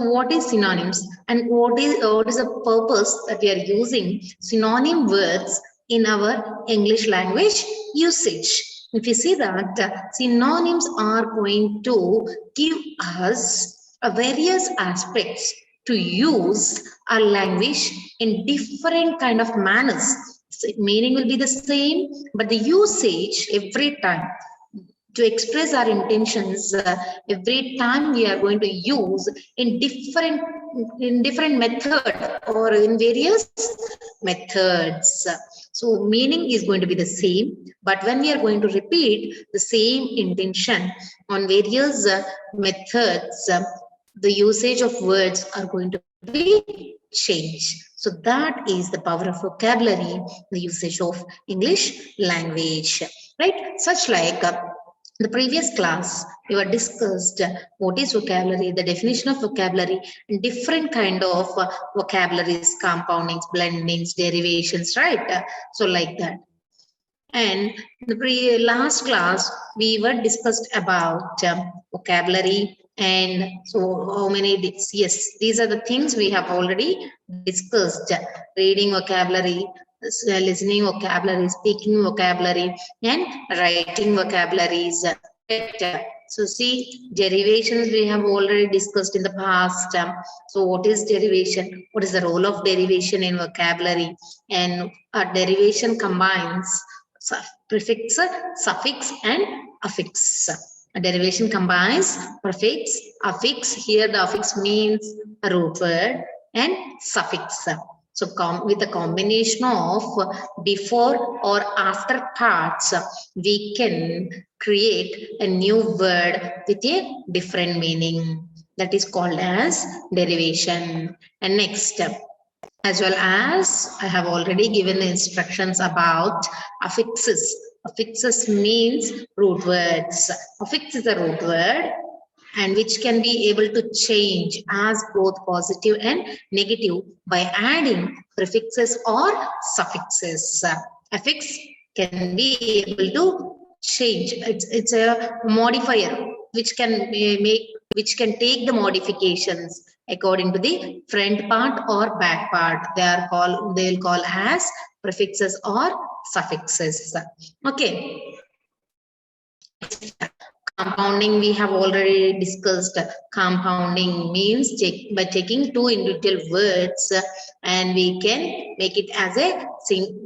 what is synonyms and what is the purpose that we are using synonym words in our English language usage? If you see that synonyms are going to give us various aspects to use our language in different kind of manners. So meaning will be the same, but the usage every time to express our intentions every time we are going to use in different method or in various methods. So meaning is going to be the same, but when we are going to repeat the same intention on various methods, the usage of words are going to be changed. So that is the power of vocabulary, the usage of English language, right? Such like the previous class, we were discussed what is vocabulary, the definition of vocabulary, and different kind of vocabularies, compoundings, blendings, derivations, right? So like that. And the last class, we were discussed about vocabulary and so how many, yes, these are the things we have already discussed. Reading vocabulary, listening vocabulary, speaking vocabulary, and writing vocabularies. Right? So see, derivations we have already discussed in the past. So what is derivation? What is the role of derivation in vocabulary? And a derivation combines prefix, suffix, and affix. A derivation combines prefix, affix. Here the affix means a root word, and suffix. So with a combination of before or after parts, we can create a new word with a different meaning. That is called as derivation. And next, as well as I have already given the instructions about affixes. Affixes means root words. Affix is a root word and which can be able to change as both positive and negative by adding prefixes or suffixes. Affix can be able to change. It's a modifier which can take the modifications according to the front part or back part. They'll call as prefixes or suffixes. Okay. Compounding we have already discussed. Compounding means by taking two individual words and we can make it as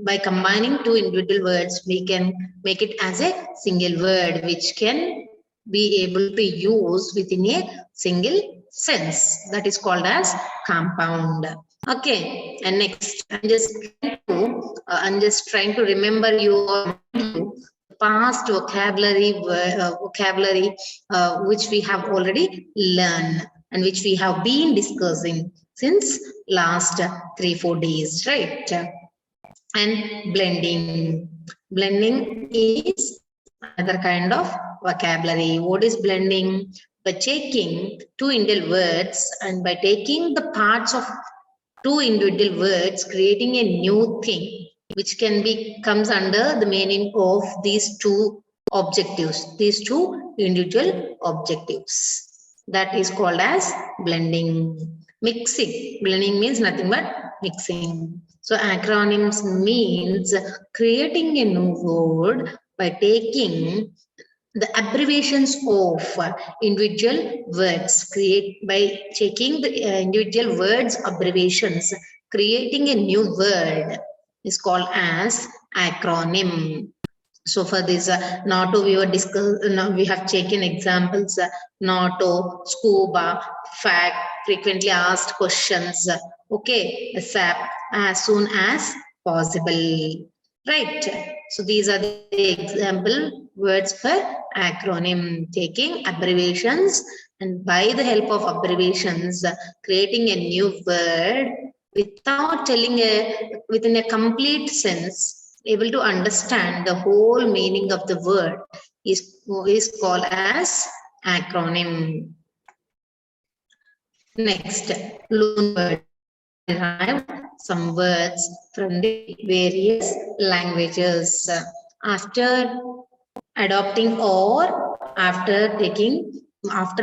by combining two individual words, we can make it as a single word which can be able to use within a single sense. That is called as compound. Okay, and next I'm just trying to remember you past vocabulary which we have already learned and which we have been discussing since last 3-4 days, right? And blending is another kind of vocabulary. What is blending? By taking two individual words and by taking the parts of two individual words, creating a new thing which comes under the meaning of these two objectives, these two individual objectives. That is called as blending. Mixing. Blending means nothing but mixing. So acronyms means creating a new word by taking the abbreviations of individual words, by taking the individual words abbreviations, creating a new word is called as acronym. So for this NATO we were we have taken examples NATO, scuba, fact, frequently asked questions, okay, SAP, as soon as possible, right? So these are the example words for acronym, taking abbreviations and by the help of abbreviations creating a new word without telling within a complete sense, able to understand the whole meaning of the word is called as acronym. Next, loan word. Derive some words from the various languages. After adopting or after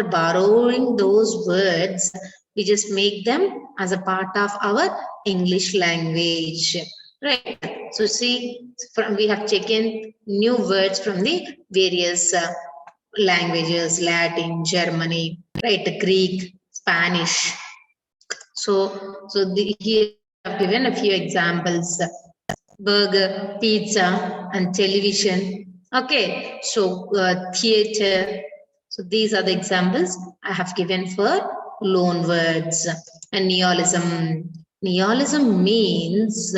borrowing those words we just make them as a part of our English language, right? So see, we have taken new words from the various languages, Latin, Germany, right? Greek, Spanish. So here I've given a few examples: burger, pizza, and television. Okay, so theater. So these are the examples I have given for loan words. And neologism. Neologism means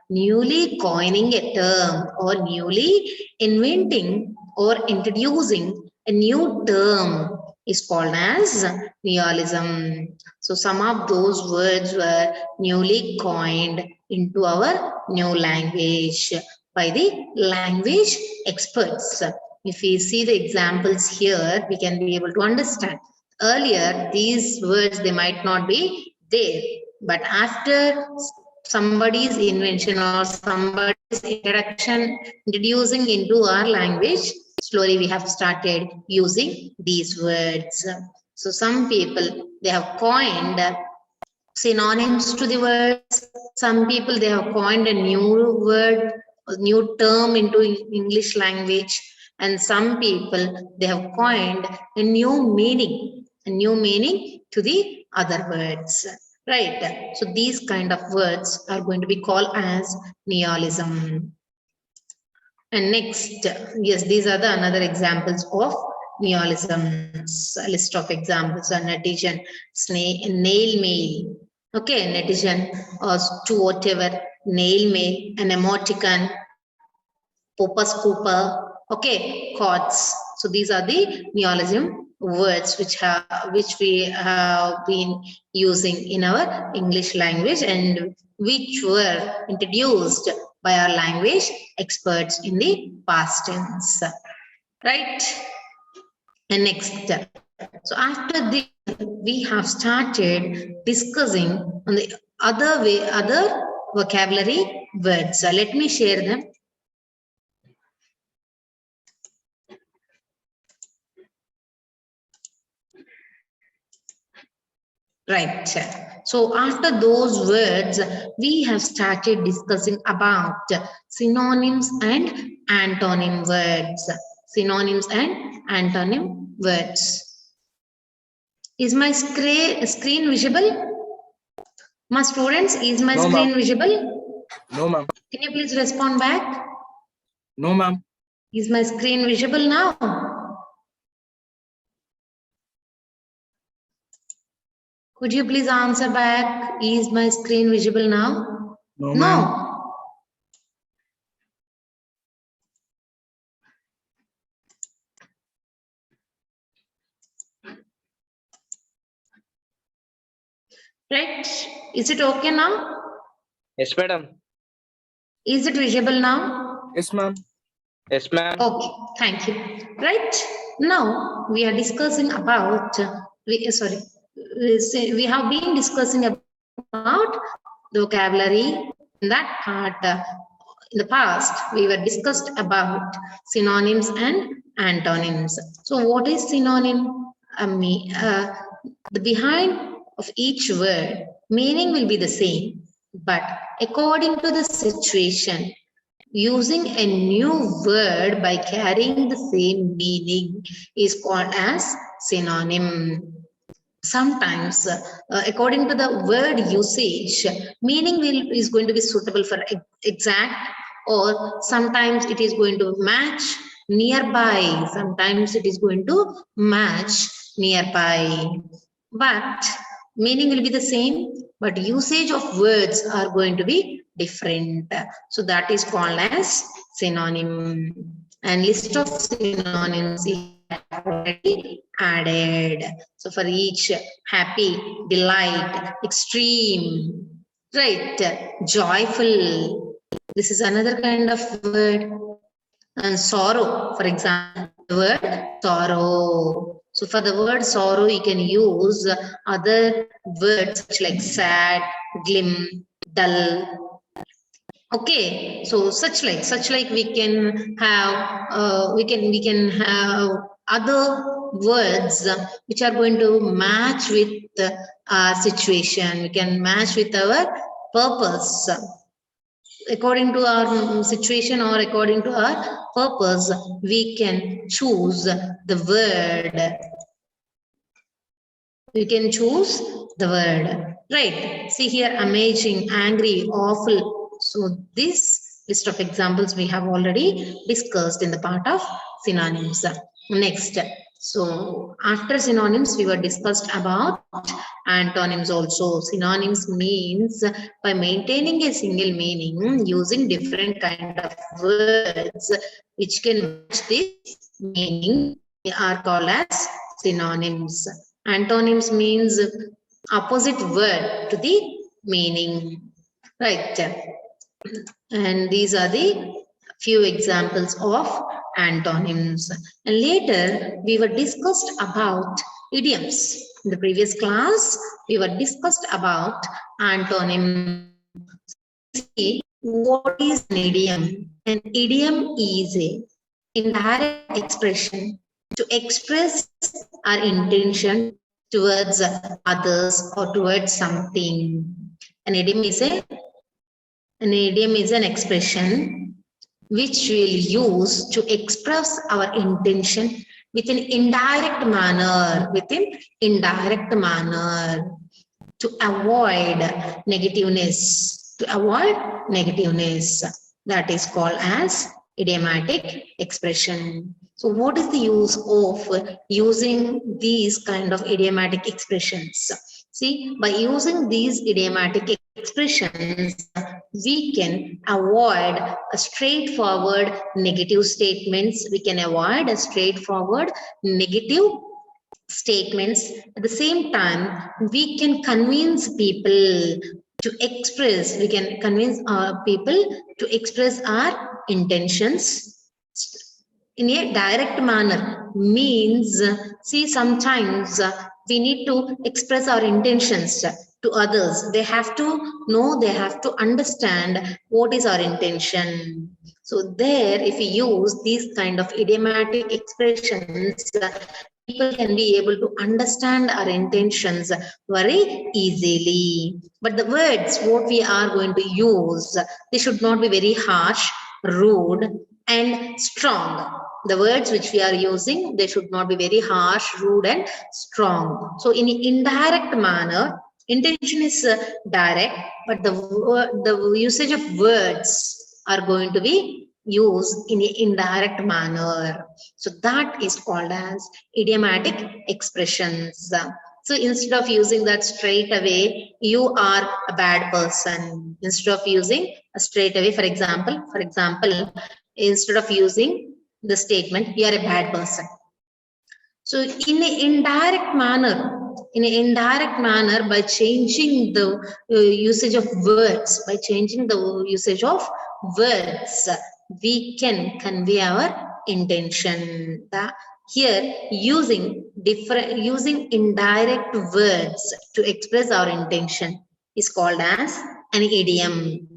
newly coining a term or newly inventing or introducing a new term is called as neologism. So some of those words were newly coined into our new language by the language experts. If we see the examples here, we can be able to understand. Earlier, these words, they might not be there, but after somebody's invention or somebody's introducing into our language, slowly we have started using these words. So some people, they have coined synonyms to the words. Some people, they have coined a new word, a new term into English language. And some people, they have coined a new meaning to the other words, right? So these kind of words are going to be called as neologism. And next, yes, these are the another examples of neologisms. A list of examples are netizen, nail mail. Okay, netizen or to whatever, nail mail, an emoticon, popus cooper. Okay, chords. So these are the neologism words which we have been using in our English language and which were introduced by our language experts in the past tense, right? And next, so after this, we have started discussing on the other vocabulary words. So let me share them. Right. So after those words, we have started discussing about synonyms and antonym words. Synonyms and antonym words. Is my screen visible? My students, is my screen visible? No, ma'am. Can you please respond back? No, ma'am. Is my screen visible now? Could you please answer back? Is my screen visible now? No, ma'am. Right? Is it okay now? Yes, madam. Is it visible now? Yes, ma'am. Yes, ma'am. Okay, thank you. Right? Now we are discussing about, we have been discussing about the vocabulary. In that part, in the past, we were discussed about synonyms and antonyms. So what is synonym? The behind of each word, meaning will be the same, but according to the situation, using a new word by carrying the same meaning is called as synonym. Sometimes, according to the word usage, meaning is going to be suitable for exact, or sometimes it is going to match nearby. Sometimes it is going to match nearby. But meaning will be the same, but usage of words are going to be different. So that is called as synonym. And list of synonyms is already added. So for each, happy, delight, extreme, right, joyful. This is another kind of word. And sorrow, for example, the word sorrow. So for the word sorrow, you can use other words such like sad, glim, dull. Okay, so such like we can have we can have other words which are going to match with our situation. We can match with our purpose. According to our situation or according to our purpose, we can choose the word. We can choose the word. Right. See here, amazing, angry, awful. So this list of examples we have already discussed in the part of synonyms. Next. So after synonyms, we were discussed about antonyms also. Synonyms means by maintaining a single meaning using different kind of words which can match this meaning are called as synonyms. Antonyms means opposite word to the meaning, right? And these are the few examples of antonyms. And later we were discussed about idioms. In the previous class, we were discussed about antonym. See, what is an idiom? An idiom is a indirect expression to express our intention towards others or towards something. An idiom is an expression which we'll use to express our intention with an indirect manner, to avoid negativeness, that is called as idiomatic expression. So what is the use of using these kind of idiomatic expressions? See, by using these idiomatic expressions, we can avoid a straightforward negative statements. We can avoid a straightforward negative statements. At the same time, we can convince people to express, we can convince people to express our intentions in a direct manner. Means, see, sometimes we need to express our intentions to others. They have to know, they have to understand what is our intention. So there, if we use these kind of idiomatic expressions, people can be able to understand our intentions very easily. But the words what we are going to use, they should not be very harsh, rude, and strong. The words which we are using, they should not be very harsh, rude, and strong. So in indirect manner, intention is direct, but the usage of words are going to be used in an indirect manner. So that is called as idiomatic expressions. So instead of using that straight away, you are a bad person. Instead of using a straight away, for example, instead of using the statement, you are a bad person. So in an indirect manner, by changing the usage of words, we can convey our intention. Here, using indirect words to express our intention is called as an idiom.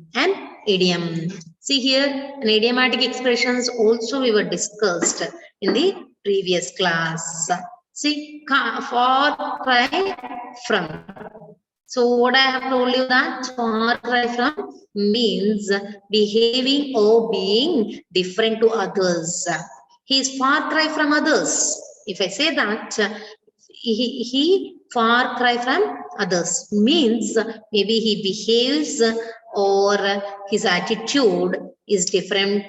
See here, an idiomatic expressions also we were discussed in the previous class. See, far cry from. So what I have told you, that far cry from means behaving or being different to others. He is far cry from others. If I say that he far cry from others means maybe he behaves or his attitude is different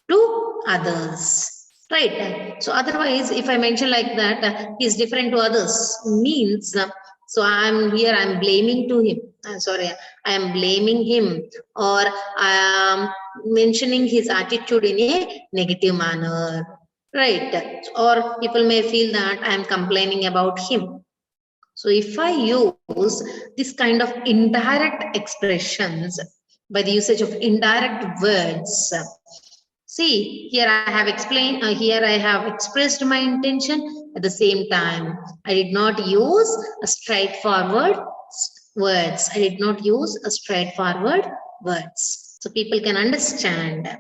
to others, right? So otherwise, if I mention like that, he is different to others means, so I'm blaming to him. I am blaming him, or I am mentioning his attitude in a negative manner, right? Or people may feel that I am complaining about him. So if I use this kind of indirect expressions by the usage of indirect words, see, here I have explained, here I have expressed my intention. At the same time, I did not use a straightforward words. So people can understand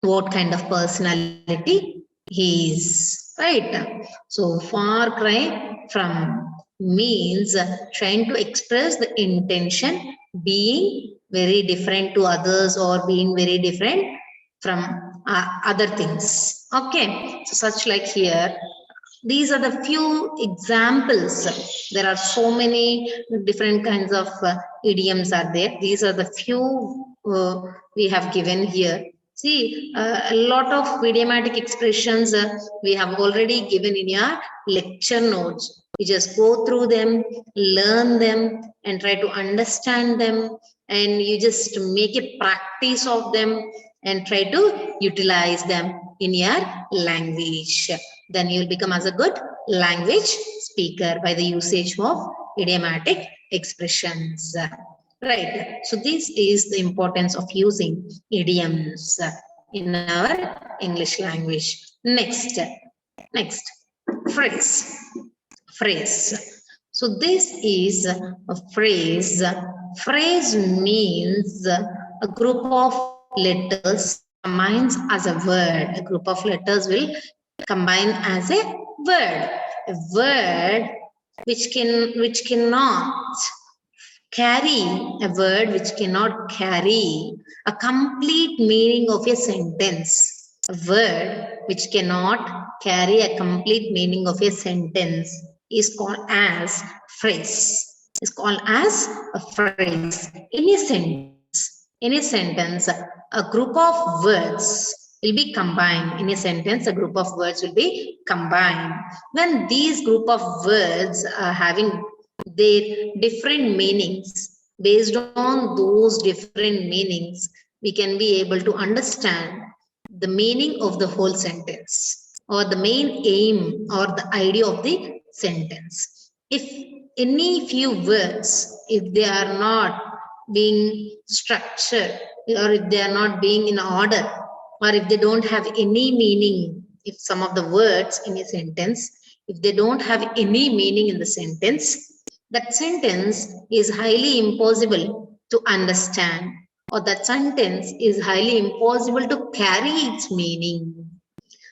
what kind of personality he is, right? So far cry from means trying to express the intention being very different to others or being very different from other things. Okay, so such like here, these are the few examples. There are so many different kinds of idioms are there. These are the few we have given here. See, a lot of idiomatic expressions we have already given in your lecture notes. You just go through them, learn them, and try to understand them. And you just make a practice of them and try to utilize them in your language. Then you will become as a good language speaker by the usage of idiomatic expressions. Right. So this is the importance of using idioms in our English language. Next, phrase. Phrase. So this is a phrase. Phrase means a group of letters combines as a word. A group of letters will combine as a word which cannot carry a word which cannot carry a complete meaning of a sentence. A word which cannot carry a complete meaning of a sentence is called as phrase. Is called as a phrase. In a sentence, a group of words will be combined. In a sentence, a group of words will be combined. When these group of words are having their different meanings, based on those different meanings, we can be able to understand the meaning of the whole sentence or the main aim or the idea of the sentence. If any few words, if they are not being structured or if they are not being in order or if they don't have any meaning, if some of the words in a sentence, if they don't have any meaning in the sentence, that sentence is highly impossible to understand or that sentence is highly impossible to carry its meaning.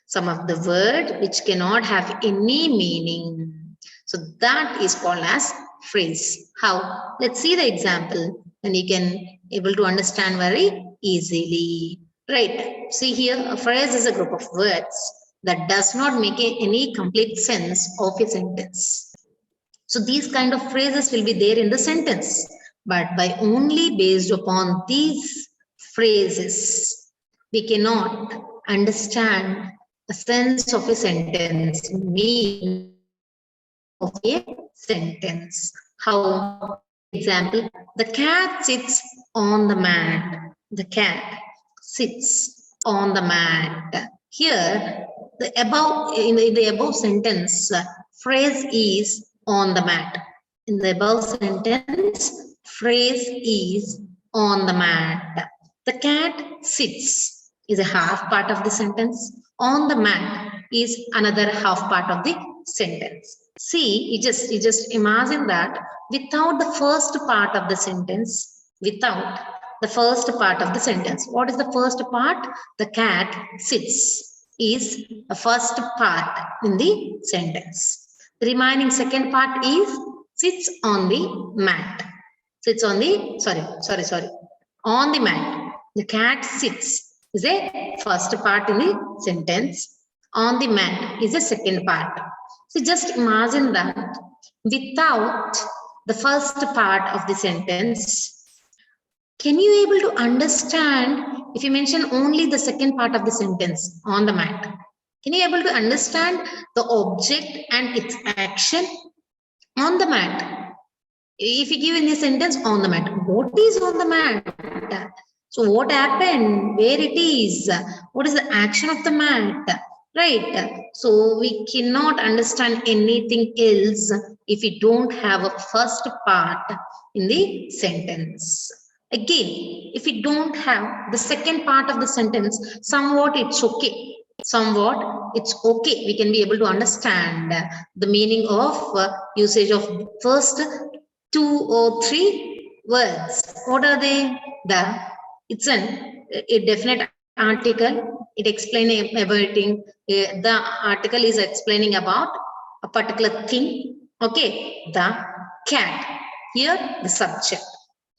Some of the word which cannot have any meaning. So that is called as phrase. How? Let's see the example and you can able to understand very easily. Right. See here, a phrase is a group of words that does not make any complete sense of a sentence. So these kind of phrases will be there in the sentence, but by only based upon these phrases, we cannot understand a sense of a sentence, meaning of a sentence. How? Example, the cat sits on the mat. The cat sits on the mat. Here, in the above sentence, phrase is on the mat. In the above sentence, phrase is on the mat. The cat sits is a half part of the sentence. On the mat is another half part of the sentence. See, you just imagine that without the first part of the sentence, without the first part of the sentence. What is the first part? The cat sits is the first part in the sentence. The remaining second part is sits on the mat. Sits on the, sorry, on the mat. The cat sits is a first part in the sentence. On the mat is a second part. So just imagine that without the first part of the sentence, can you able to understand if you mention only the second part of the sentence on the mat? Can you able to understand the object and its action on the mat? If you give in the sentence on the mat, what is on the mat? So what happened? Where it is? What is the action of the mat? Right. So we cannot understand anything else if we don't have a first part in the sentence. Again, if we don't have the second part of the sentence, somewhat it's okay. Somewhat it's okay. We can be able to understand the meaning of usage of first 2 or 3 words. What are they? It's a definite article. It explains everything. The article is explaining about a particular thing Okay, the cat. Here the subject.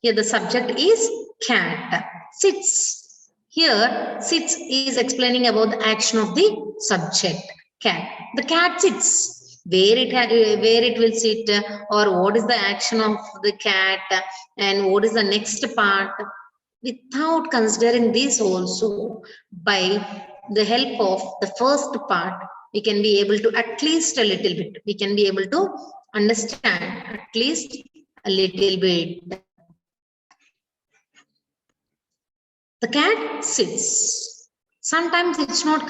Here the subject is cat. Sits. Here sits is explaining about the action of the subject. Cat. The cat sits. Where it will sit, or what is the action of the cat, and what is the next part. Without considering this also, by the help of the first part, we can be able to at least a little bit. We can be able to understand at least a little bit. The cat sits. Sometimes it's not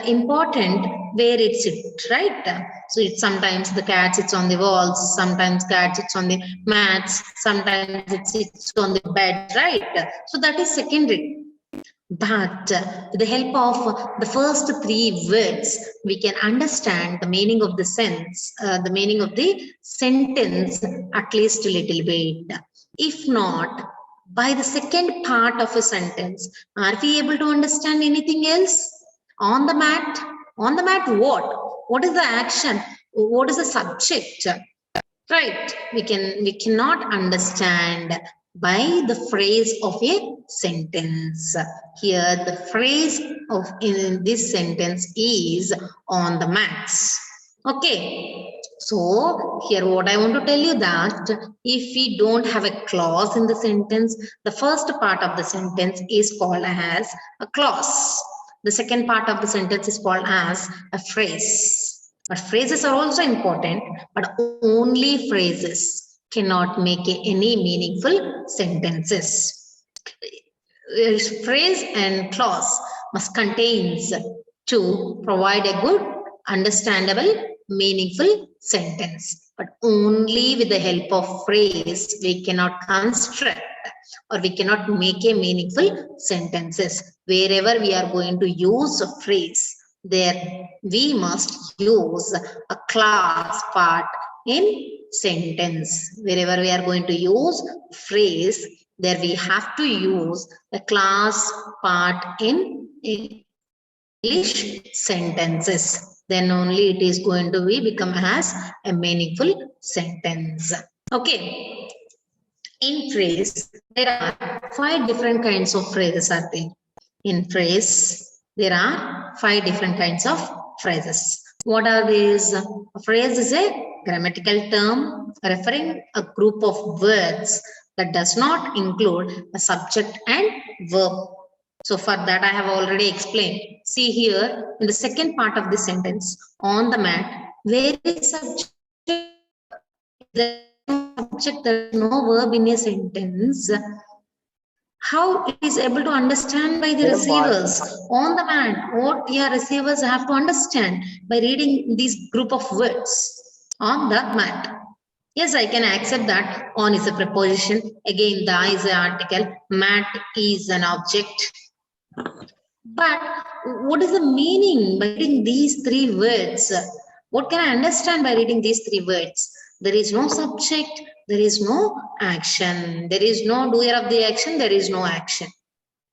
important where it sits, right? So it's sometimes the cat sits on the walls, sometimes cat sits on the mats, sometimes it sits on the bed, right? So that is secondary. But with the help of the first three words, we can understand the meaning of the the meaning of the sentence at least a little bit. If not, by the second part of a sentence, are we able to understand anything else? On the mat? On the mat what? What is the action? What is the subject? Right, we cannot understand by the phrase of a sentence. Here the phrase of in this sentence is on the mats. Okay, so here what I want to tell you that if we don't have a clause in the sentence, the first part of the sentence is called as a clause. The second part of the sentence is called as a phrase. But phrases are also important, but only phrases cannot make any meaningful sentences. Phrase and clause must contains to provide a good, understandable, meaningful sentence. But only with the help of phrase we cannot construct or we cannot make a meaningful sentences. Wherever we are going to use a phrase, there we must use a clause part in sentence. Wherever we are going to use phrase, there we have to use a clause part in English sentences. Then only it is going to become as a meaningful sentence. Okay. In phrase, there are 5 different kinds of phrases are there. In phrase, there are 5 different kinds of phrases. What are these? A phrase is a grammatical term referring a group of words that does not include a subject and verb. So for that I have already explained. See here in the second part of the sentence, on the mat, where is subject? The subject, there is no verb in a sentence. How it is able to understand by the receivers on the mat? What your receivers have to understand by reading these group of words on the mat. Yes, I can accept that. On is a preposition. Again, the is an article. Mat is an object. But what is the meaning by reading these 3 words? What can I understand by reading these 3 words? There is no subject, there is no action. There is no doer of the action, there is no action.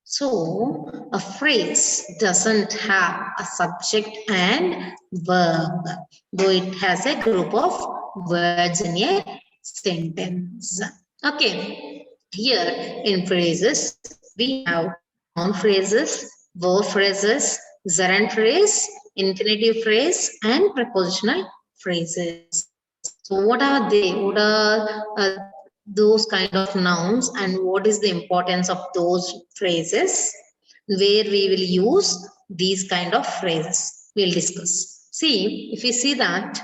So, a phrase doesn't have a subject and verb, though it has a group of words in a sentence. Okay, here in phrases, we have noun phrases, verb phrases, gerund phrase, infinitive phrase, and prepositional phrases. So what are they? What are those kind of nouns, and what is the importance of those phrases? Where we will use these kind of phrases, we'll discuss. See, if you see that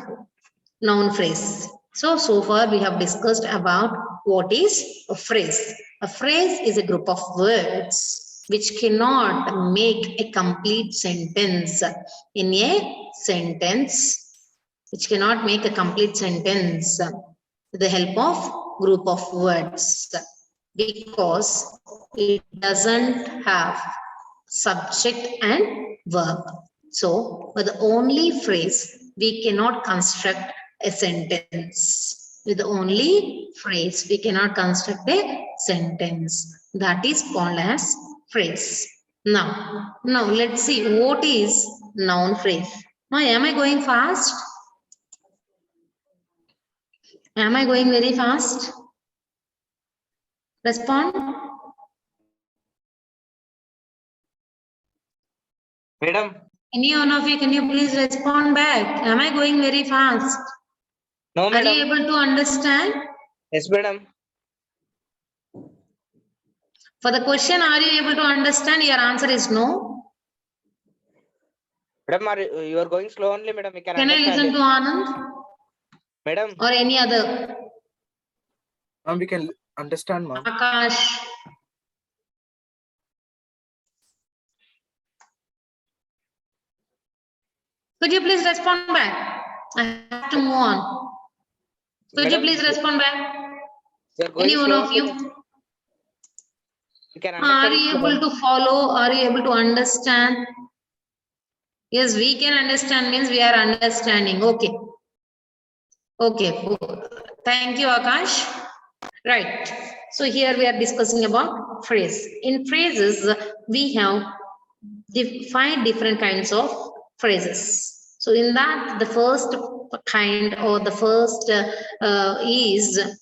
noun phrase. So far we have discussed about what is a phrase. A phrase is a group of words which cannot make a complete sentence in a sentence, which cannot make a complete sentence with the help of group of words, because it doesn't have subject and verb. So with the only phrase, we cannot construct a sentence. With the only phrase, we cannot construct a sentence. That is called as phrase. Now let's see what is noun phrase. Now, am I going fast? Am I going very fast? Respond. Madam. Any one of you, can you please respond back? Am I going very fast? No, Are madam. you able to understand? Yes, madam. For the question, are you able to understand? Your answer is no. Madam, you are going slow only, madam. We can I understand. listen to Anand? Madam. Or any other? We can understand, ma'am. Akash. Could you please respond back? I have to move on. Could you please respond back? Any one of you? You can Are understand. you able to follow? Are you able to understand? Yes, we can understand means we are understanding. Okay. Okay. Thank you, Akash. Right. So here we are discussing about phrase. In phrases, we have 5 different kinds of phrases. So in that, the first kind or the first is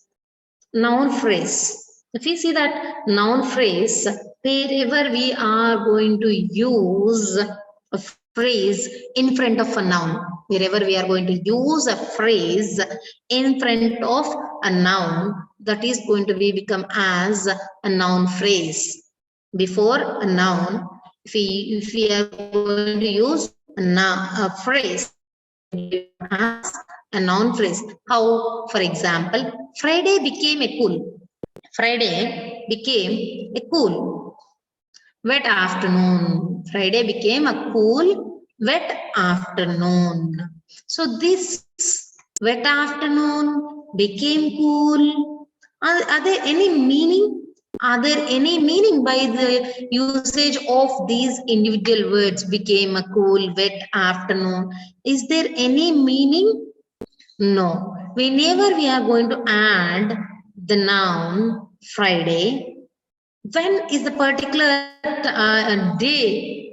noun phrase. If we see that noun phrase, wherever we are going to use a phrase in front of a noun, wherever we are going to use a phrase in front of a noun, that is going to be become as a noun phrase. Before a noun, if we are going to use a phrase as a noun phrase. How, for example, Friday became a cool. Friday became a cool, wet afternoon. Friday became a cool, wet afternoon. So this wet afternoon became cool. Are there any meaning? Are there any meaning by the usage of these individual words? Became a cool, wet afternoon. Is there any meaning? No. Whenever we are going to add the noun Friday, when is the particular day?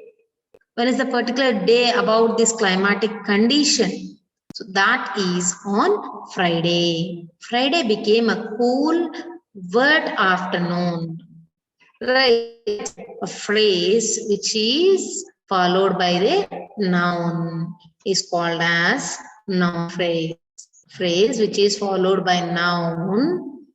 When is the particular day about this climatic condition? So that is on Friday. Friday became a cool, wet afternoon. Right. A phrase which is followed by the noun is called as noun phrase. Phrase which is followed by noun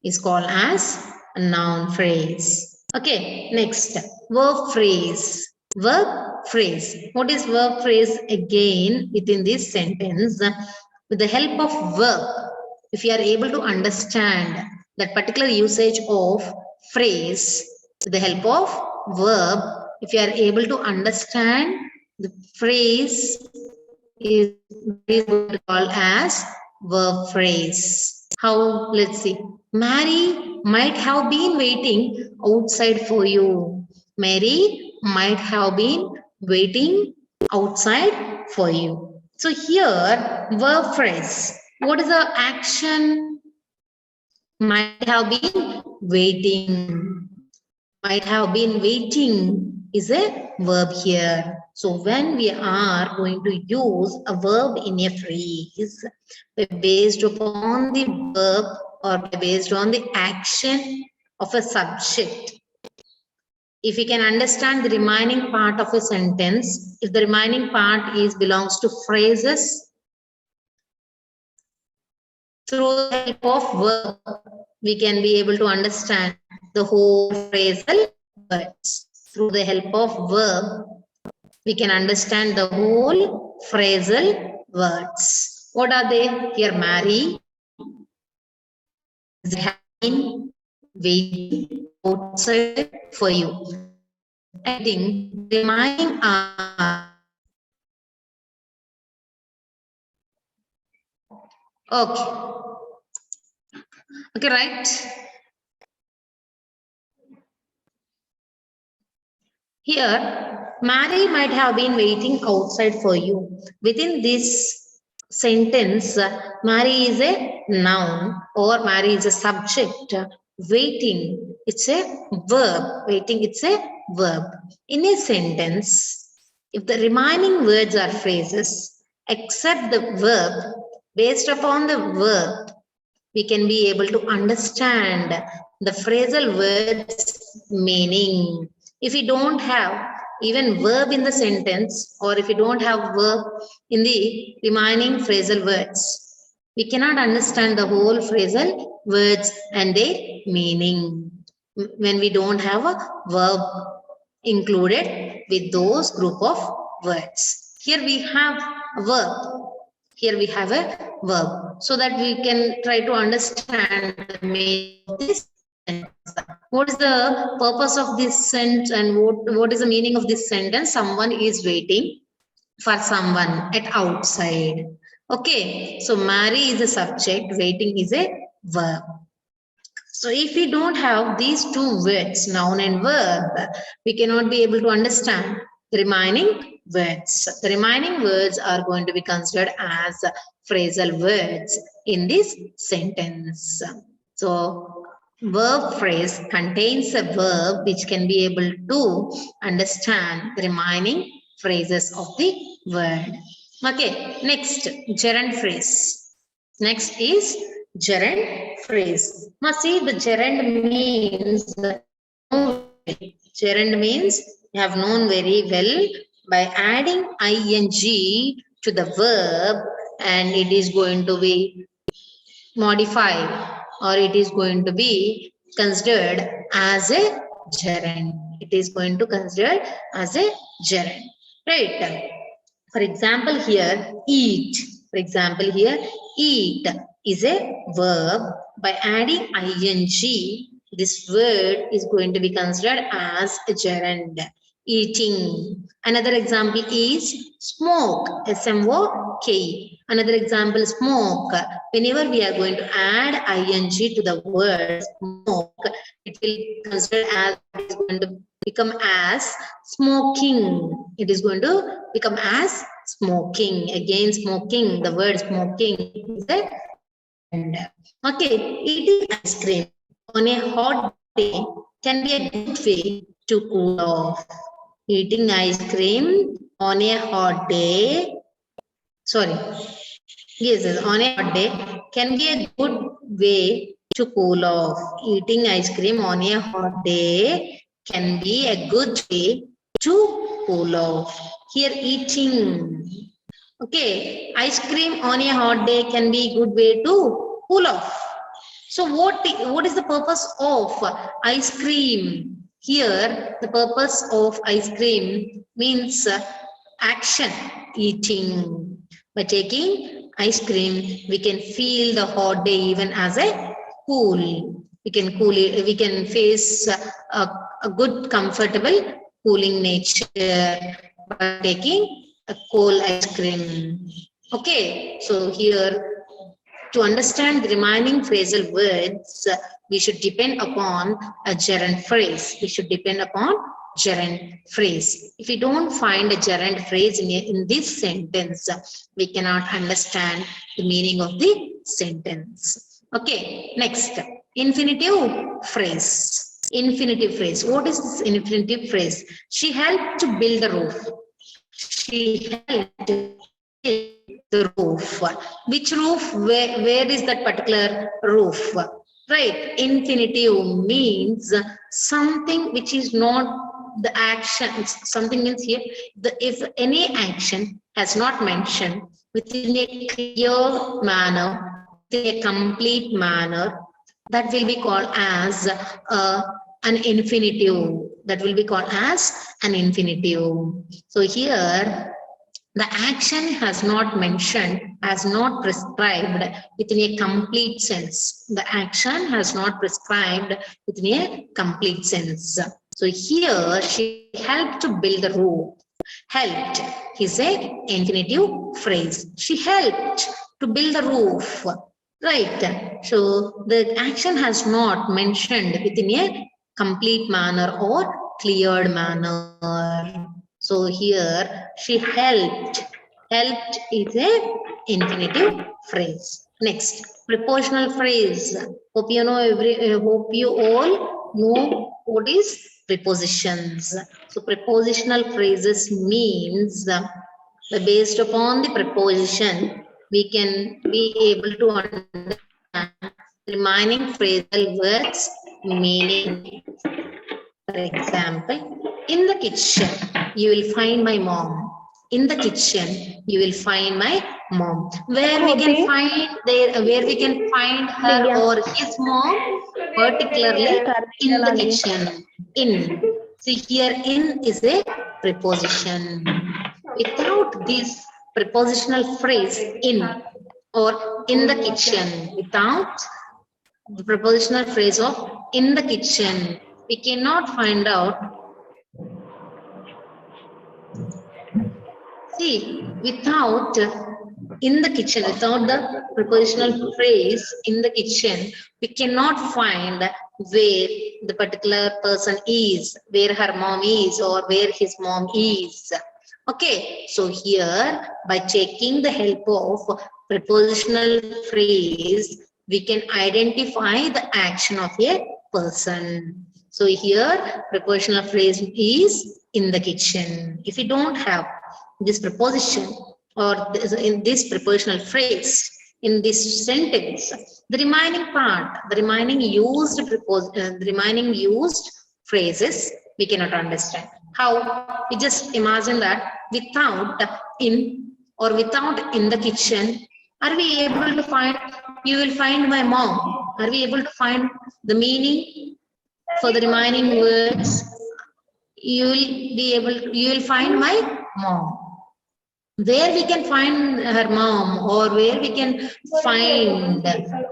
is called as a noun phrase. Okay, next, verb phrase. Verb phrase. What is verb phrase? Again, within this sentence, with the help of verb, if you are able to understand that particular usage of phrase, with the help of verb, if you are able to understand the phrase is called as verb phrase. How? Let's see. Mary might have been waiting outside for you. Mary might have been waiting outside for you. So here, verb phrase. What is the action? Might have been waiting. Might have been waiting is a verb here. So when we are going to use a verb in a phrase, based upon the verb or based on the action of a subject, if we can understand the remaining part of a sentence, if the remaining part is belongs to phrases, through the help of verb, we can be able to understand the whole phrasal words. Through the help of verb, we can understand the whole phrasal words. What are they? Here, Mary is having waiting outside for you. I think remaining okay. Okay, right. Here, Mary might have been waiting outside for you. Within this sentence, Mary is a noun or Mary is a subject. Waiting, it's a verb. Waiting, it's a verb. In a sentence, if the remaining words are phrases, except the verb, based upon the verb, we can be able to understand the phrasal words meaning. If we don't have even verb in the sentence, or if we don't have verb in the remaining phrasal words, we cannot understand the whole phrasal words and their meaning when we don't have a verb included with those group of words. Here we have a verb. Here we have a verb, so that we can try to understand the meaning of this sentence. What is the purpose of this sentence, and what is the meaning of this sentence? Someone is waiting for someone at outside. Okay, so Mary is a subject, waiting is a verb. So if we don't have these two words, noun and verb, we cannot be able to understand the remaining words. The remaining words are going to be considered as phrasal words in this sentence. So verb phrase contains a verb which can be able to understand the remaining phrases of the word. Okay, next, gerund phrase. Next is gerund phrase. Now see, the gerund means, gerund means you have known very well, by adding ing to the verb, and it is going to be modified, or it is going to be considered as a gerund. It is going to consider as a gerund, right? For example, here eat. For example, here eat is a verb. By adding ing, this word is going to be considered as a gerund. Eating. Another example is smoke. S-M-O-K. Another example, smoke. Whenever we are going to add ing to the word smoke, it will consider as, it is going to become as smoking. It is going to become as smoking. Again, smoking. The word smoking is a gerund. Okay, eating ice cream on a hot day can be a good way to cool off. Eating ice cream on a hot day, yes, on a hot day can be a good way to cool off. Eating ice cream on a hot day can be a good way to cool off. Here, eating. Okay, ice cream on a hot day can be a good way to cool off. So what is the purpose of ice cream? Here, the purpose of ice cream means action, eating. By taking ice cream, we can feel the hot day even as a cool. We can cool it. We can face a good, comfortable, cooling nature by taking a cold ice cream. Okay, so here, to understand the remaining phrasal words, we should depend upon a gerund phrase. We should depend upon gerund phrase. If we don't find a gerund phrase in this sentence, we cannot understand the meaning of the sentence. Okay, next, infinitive phrase. Infinitive phrase. What is this infinitive phrase? She helped to build the roof. She helped to build the roof. Which roof? Where is that particular roof? Right. Infinitive means something which is not the action. Something means here, if any action has not mentioned within a clear manner, within a complete manner, that will be called as an infinitive. That will be called as an infinitive. So here, the action has not mentioned, has not prescribed within a complete sense. The action has not prescribed within a complete sense. So here, she helped to build the roof. Helped is a infinitive phrase. She helped to build the roof. Right. So the action has not mentioned within a complete manner or cleared manner. So here, she helped. Helped is a infinitive phrase. Next, prepositional phrase. Hope you know hope you all know what is prepositions. So prepositional phrases means based upon the preposition, we can be able to understand remaining phrasal words meaning. For example, in the kitchen, you will find my mom. In the kitchen, you will find my mom. Where we can find her or his mom, particularly in the kitchen. In. See here, in is a preposition. Without this prepositional phrase in or in the kitchen, without the prepositional phrase of in the kitchen, we cannot find out. See, without in the kitchen, without the prepositional phrase in the kitchen, we cannot find where the particular person is, where her mom is, or where his mom is. Okay, so here by checking the help of prepositional phrase, we can identify the action of a person. So here prepositional phrase is in the kitchen. If you don't have this preposition or in this prepositional phrase in this sentence, the remaining part, the remaining used phrases we cannot understand. How? We just imagine that without in or without in the kitchen, are we able to find, you will find my mom? Are we able to find the meaning for the remaining words? You will find my mom. Where we can find her mom or where we can find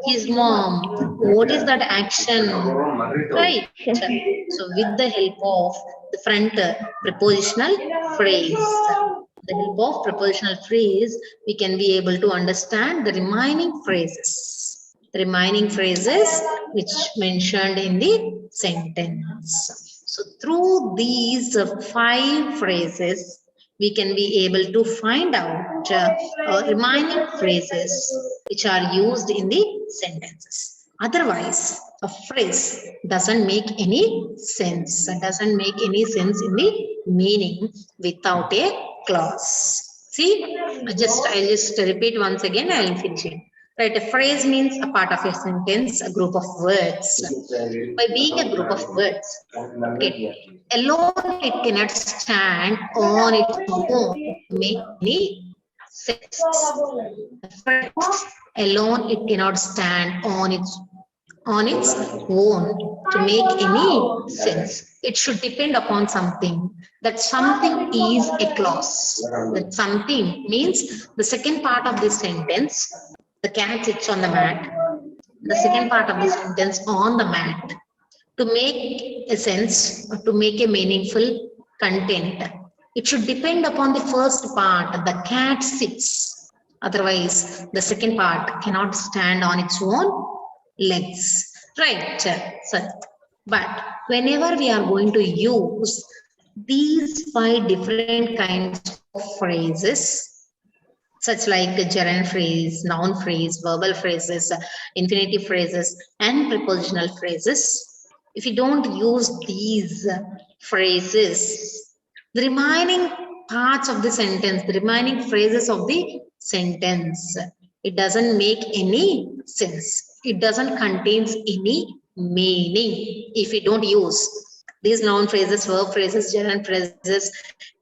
his mom? What is that action? Right. So with the help of the front prepositional phrase, the help of prepositional phrase, we can be able to understand the remaining phrases. The remaining phrases which mentioned in the sentence. So through these 5 phrases, we can be able to find out remaining phrases which are used in the sentences. Otherwise, a phrase doesn't make any sense. It doesn't make any sense in the meaning without a clause. See, I'll just repeat once again. I'll finish it. Right, a phrase means a part of a sentence, a group of words. By being a group of words, okay, alone it cannot stand on its own to make any sense. A phrase alone it cannot stand on its own to make any sense. It should depend upon something. That something is a clause. That something means the second part of this sentence, the cat sits on the mat. The second part of the sentence, on the mat. To make a sense, or to make a meaningful content, it should depend upon the first part, the cat sits. Otherwise, the second part cannot stand on its own legs. Right. So, but whenever we are going to use these 5 different kinds of phrases, such like the gerund phrase, noun phrase, verbal phrases, infinitive phrases, and prepositional phrases, if you don't use these phrases, the remaining parts of the sentence, the remaining phrases of the sentence, it doesn't make any sense. It doesn't contain any meaning if you don't use these noun phrases, verb phrases, gerund phrases,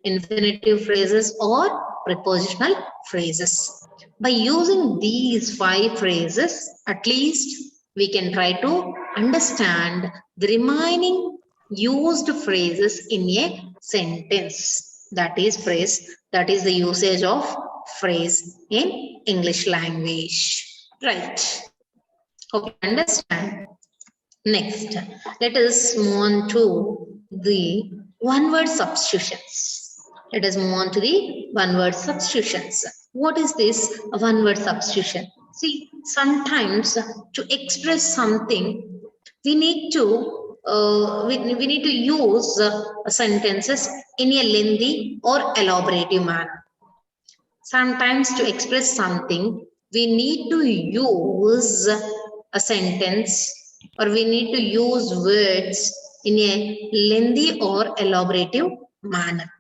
infinitive phrases, or prepositional phrases. By using these 5 phrases, at least we can try to understand the remaining used phrases in a sentence. That is the usage of phrase in English language. Right. Hope you understand. Next, let us move on to the one-word substitutions. Let us move on to the one-word substitutions. What is this one-word substitution? See, sometimes to express something, we need to use sentences in a lengthy or elaborative manner. Sometimes to express something, we need to use a sentence or we need to use words in a lengthy or elaborative manner.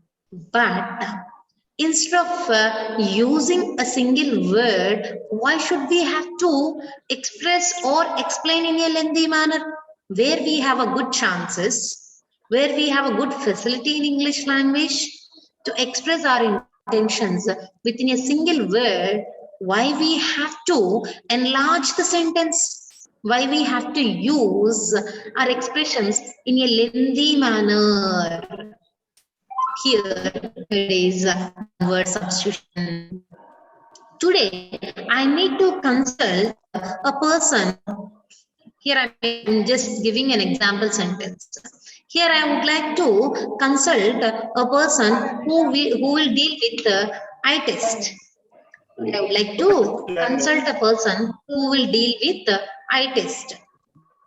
But Instead of using a single word, why should we have to express or explain in a lengthy manner? Where we have a good chances, where we have a good facility in English language to express our intentions within a single word, why we have to enlarge the sentence? Why we have to use our expressions in a lengthy manner? Here it is one word substitution. Today, I need to consult a person. Here I'm just giving an example sentence. Here I would like to consult a person who will deal with the eye test. I would like to consult a person who will deal with the eye test.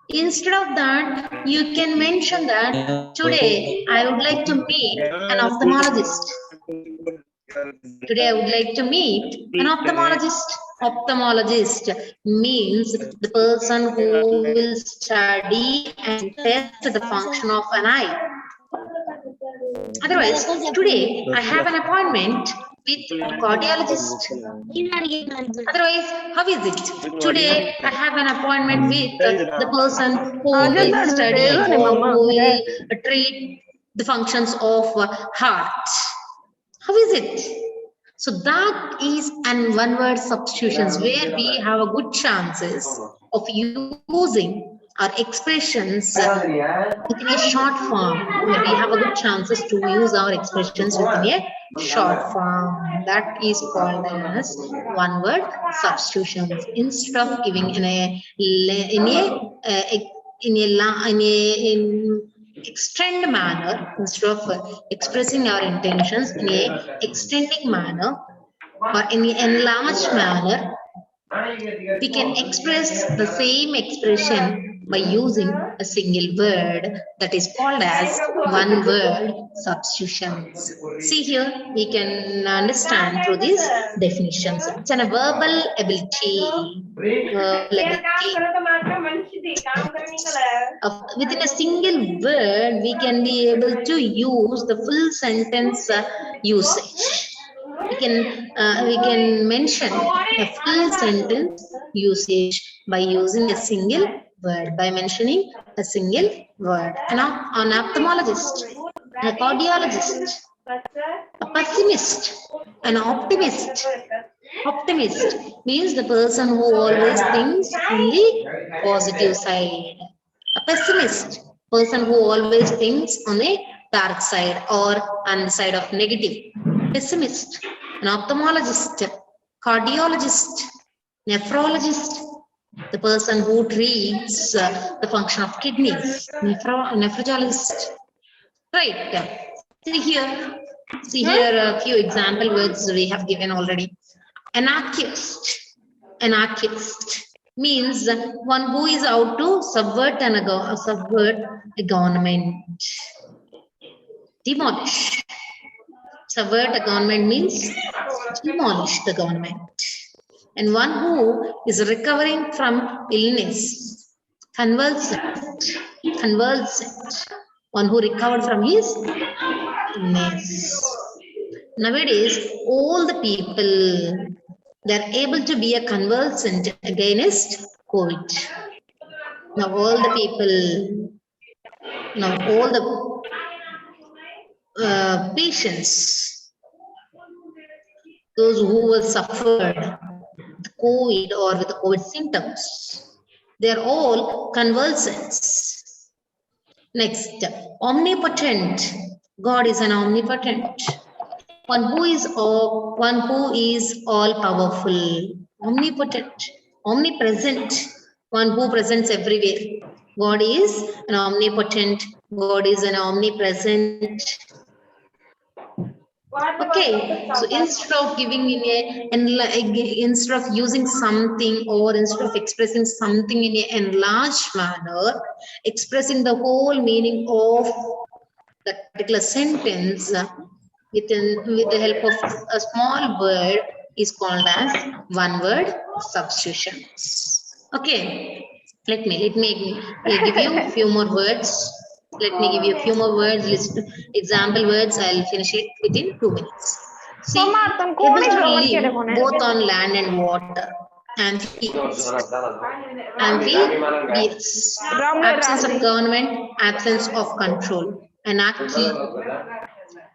Instead of that, you can mention that today I would like to meet an ophthalmologist. Today I would like to meet an ophthalmologist. Ophthalmologist means the person who will study and test the function of an eye. Otherwise, today I have an appointment with a cardiologist. Otherwise, how is it? Today I have an appointment with the person who will study or who will treat the functions of heart. How is it? So that is an one-word substitutions where we have a good chances of using our expressions within a short form. Where we have a good chances to use our expressions within a short form. That is called as one-word substitutions. Instead of giving in extend manner, instead of expressing our intentions in a extending manner or in an enlarged manner, we can express the same expression by using a single word, that is called as one word substitutions. See here, we can understand through these definitions. It's a verbal ability. Within a single word, we can be able to use the full sentence usage. We can mention a full sentence usage by using a single word, by mentioning a single word. An ophthalmologist, a cardiologist, a pessimist, an optimist. Optimist means the person who always thinks on the positive side. A pessimist, person who always thinks on the dark side or on the side of negative. Pessimist, an ophthalmologist, cardiologist, nephrologist, the person who treats the function of kidneys, nephrologist. Right. See here a few example words we have given already. Anarchist. Anarchist means one who is out to subvert a government. Demolish. Subvert a government means demolish the government. And one who is recovering from illness. Convalescent. Convalescent. One who recovered from his illness. Nowadays, all the people, they're able to be a convalescent against COVID. Now all the people, all the patients, those who have suffered the COVID or with the COVID symptoms, they're all convalescents. Next, omnipotent. God is an omnipotent. One who is all powerful, omnipotent, omnipresent, one who presents everywhere. God is an omnipotent, God is an omnipresent. Okay, so instead of giving instead of using something or instead of expressing something in an enlarged manner, expressing the whole meaning of that particular sentence with the help of a small word is called as one word substitutions. Okay, let me give you a few more words. Let me give you a few more words, list example words. I'll finish it within 2 minutes. See, able to live both on land and water. Amphibians. Amphibians. Absence of government, absence of control. Anarchy,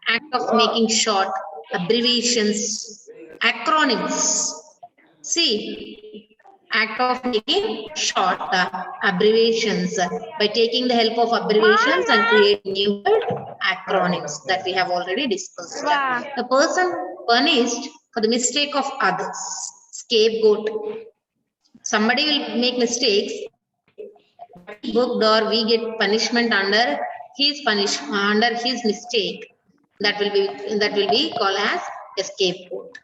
act of making short, abbreviations, acronyms. See, act of making short abbreviations by taking the help of abbreviations and create new acronyms that we have already discussed. The person punished for the mistake of others. Scapegoat. Somebody will make mistakes, booked or we get punishment under his mistake. That will be called as a scapegoat.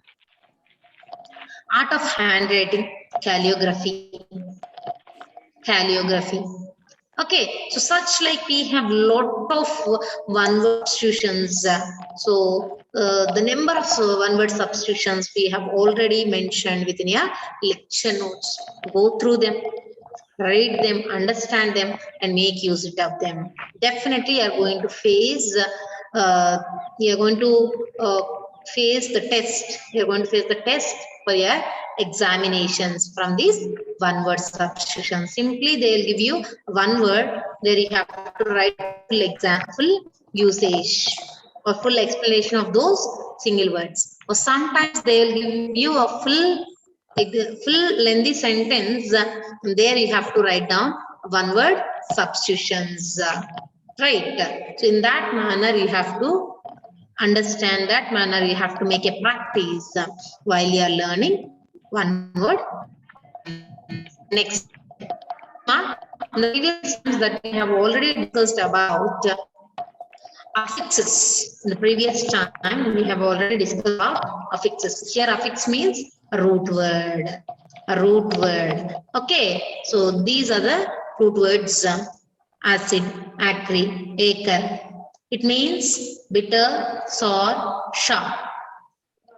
Art of handwriting, calligraphy. Okay, so such like we have lot of one-word substitutions. So the number of one-word substitutions we have already mentioned within your lecture notes. Go through them, read them, understand them, and make use of them. Definitely, you are going to face. Face the test. You're going to face the test for your examinations from these one-word substitutions. Simply, they'll give you one word. There you have to write full example, usage, or full explanation of those single words. Or sometimes they'll give you a full lengthy sentence. There you have to write down one-word substitutions. Right. So in that manner, you have to understand that manner. You have to make a practice while you are learning one word. Next, the previous ones that we have already discussed about affixes. In the previous time, we have already discussed about affixes. Here, affix means a root word. A root word. Okay, so these are the root words: acid, acrid, acre. It means bitter, sour, sharp.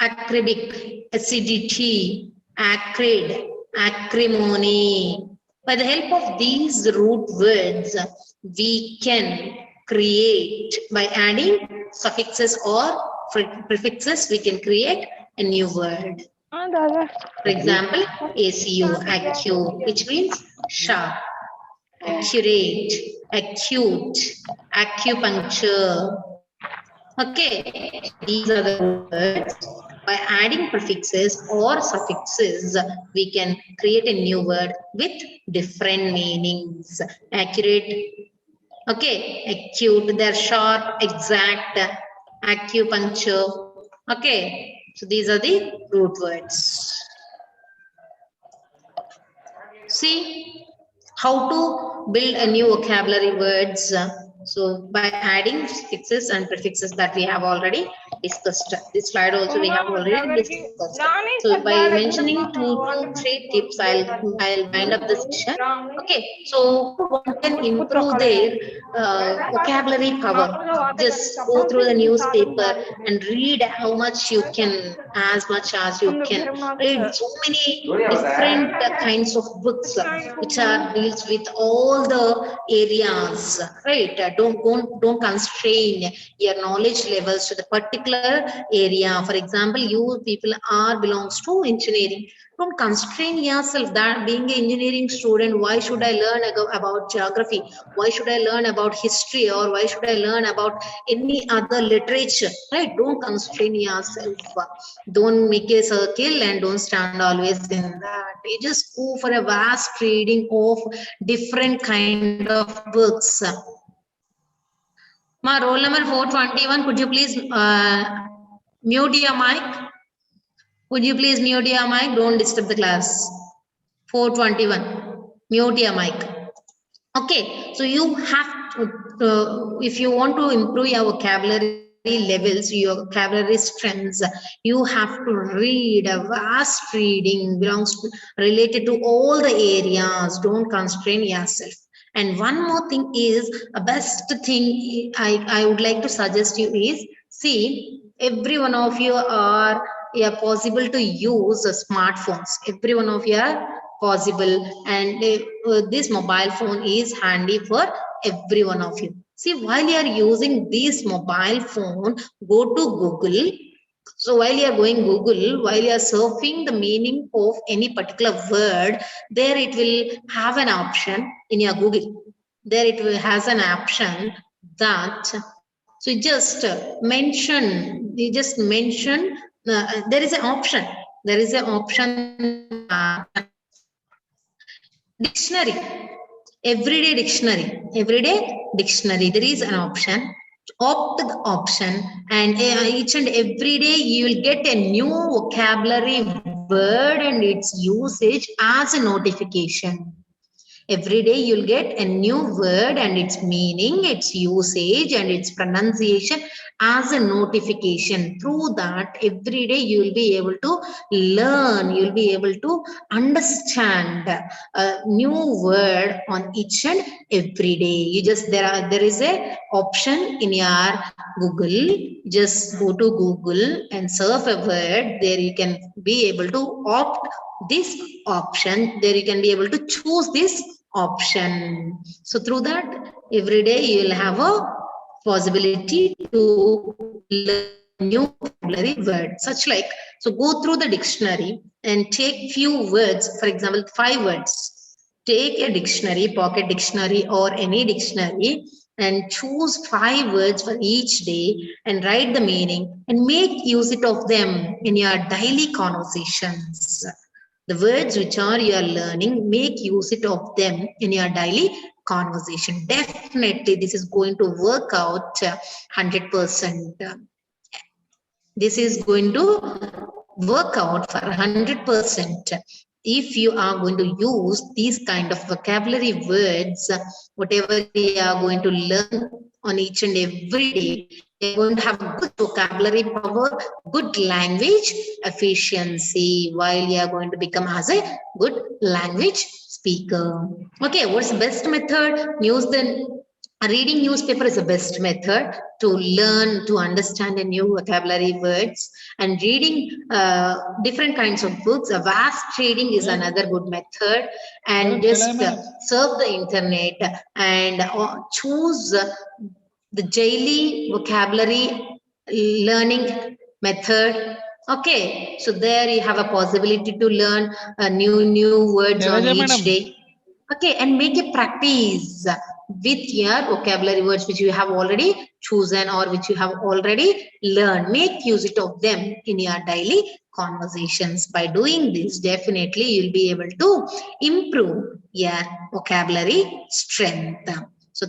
Acribic, acidity, acrid, acrimony. By the help of these root words, we can create, by adding suffixes or prefixes, we can create a new word. For example, ACU, ACU, which means sharp, accurate, acute, acupuncture. Okay, these are the words. By adding prefixes or suffixes, we can create a new word with different meanings. Accurate, okay, acute, they're sharp, exact, acupuncture. Okay, so these are the root words. See how to build a new vocabulary words. So by adding suffixes and prefixes that we have already discussed. This slide also we have already discussed. So by mentioning 2 to 3 tips, I'll wind up the session. Okay, so one can improve their vocabulary power. Just go through the newspaper and read how much you can, as much as you can. Read so many different kinds of books which are deals with all the areas, right? Don't constrain your knowledge levels to the particular area. For example, you people belongs to engineering. Don't constrain yourself that being an engineering student, why should I learn about geography? Why should I learn about history? Or why should I learn about any other literature? Right? Don't constrain yourself. Don't make a circle and don't stand always in that. You just go for a vast reading of different kind of books. Ma, roll number 421, could you please mute your mic? Would you please mute your mic? Don't disturb the class. 421, mute your mic. Okay, so you have to, if you want to improve your vocabulary levels, your vocabulary strengths, you have to read a vast reading related to all the areas. Don't constrain yourself. And one more thing is, a best thing I would like to suggest you is, see, every one of you are possible to use smartphones. Every one of you are possible, and this mobile phone is handy for every one of you. See, while you are using this mobile phone, go to Google, So while you are going Google, while you are surfing the meaning of any particular word, there it will have an option in your Google. There it will has an option that, so you just mention, there is an option. There is an option, dictionary, everyday dictionary. There is an option. Opt the option, and each and every day you will get a new vocabulary word and its usage as a notification. Every day you'll get a new word and its meaning, its usage and its pronunciation as a notification. Through that, every day you will be able to learn, you'll be able to understand a new word on each and every day. You just, there is a option in your Google. Just go to Google and surf a word. There you can be able to opt this option. There you can be able to choose this option. So through that, every day you will have a possibility to learn new vocabulary words, such like, so go through the dictionary and take few words, for example 5 words. Take a dictionary, pocket dictionary or any dictionary, and choose 5 words for each day and write the meaning and make use it of them in your daily conversations. The words which are you are learning, make use it of them in your daily conversation. Definitely, this is going to work out 100%. This is going to work out for 100%. If you are going to use these kind of vocabulary words, whatever you are going to learn on each and every day, you're going to have good vocabulary power, good language efficiency, while you are going to become as a good language speaker. Okay, what's the best method? Reading newspaper is the best method to learn, to understand a new vocabulary words, and reading different kinds of books. A vast reading is another good method, and just surf the internet and choose the daily vocabulary learning method. Okay, so there you have a possibility to learn new words on each day. Okay, and make a practice with your vocabulary words which you have already chosen or which you have already learned. Make use of them in your daily conversations. By doing this, definitely you'll be able to improve your vocabulary strength.